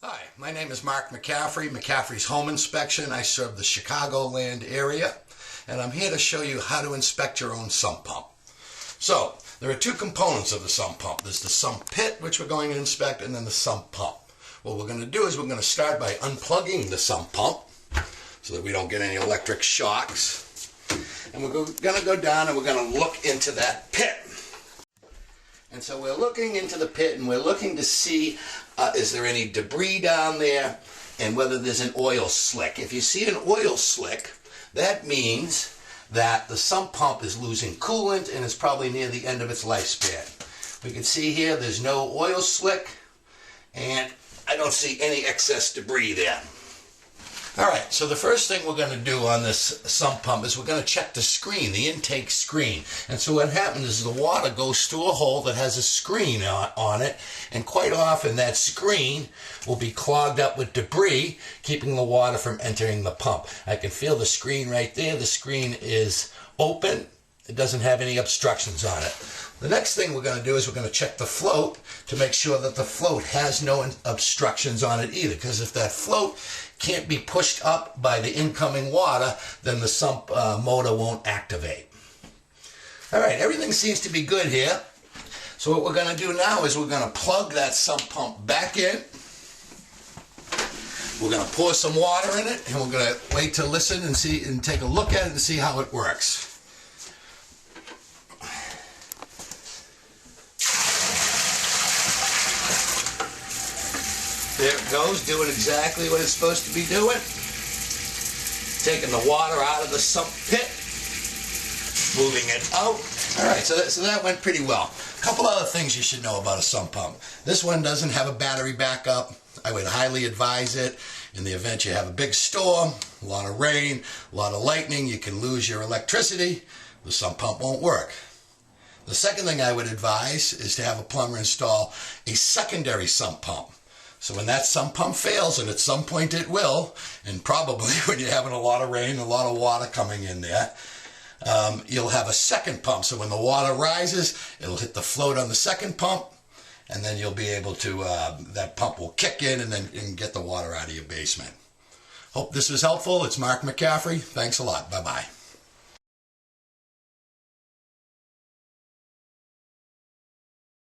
Hi, my name is Mark McCaffrey, McCaffrey's Home Inspection. I serve the Chicagoland area, and I'm here to show you how to inspect your own sump pump. So, there are two components of the sump pump. There's the sump pit, which we're going to inspect, and then the sump pump. What we're going to do is we're going to start by unplugging the sump pump so that we don't get any electric shocks. And we're going to go down and we're going to look into that pit. And so we're looking into the pit and we're looking to see is there any debris down there and whether there's an oil slick. If you see an oil slick, that means that the sump pump is losing coolant and is probably near the end of its lifespan. We can see here there's no oil slick and I don't see any excess debris there. Alright, so the first thing we're going to do on this sump pump is we're going to check the screen, the intake screen. And so what happens is the water goes through a hole that has a screen on it, and quite often that screen will be clogged up with debris, keeping the water from entering the pump. I can feel the screen right there. The screen is open. It doesn't have any obstructions on it. The next thing we're going to do is we're going to check the float to make sure that the float has no obstructions on it either, because if that float can't be pushed up by the incoming water, then the sump motor won't activate. Alright, everything seems to be good here. So what we're going to do now is we're going to plug that sump pump back in. We're going to pour some water in it, and we're going to wait to listen and see and take a look at it and see how it works. There it goes, doing exactly what it's supposed to be doing. Taking the water out of the sump pit, moving it out. Alright, so that went pretty well. A couple other things you should know about a sump pump. This one doesn't have a battery backup. I would highly advise it. In the event you have a big storm, a lot of rain, a lot of lightning, you can lose your electricity. The sump pump won't work. The second thing I would advise is to have a plumber install a secondary sump pump. So when that sump pump fails, and at some point it will, and probably when you're having a lot of rain, a lot of water coming in there, you'll have a second pump. So when the water rises, it'll hit the float on the second pump, and then you'll be able to, that pump will kick in and get the water out of your basement. Hope this was helpful. It's Mark McCaffrey. Thanks a lot. Bye-bye.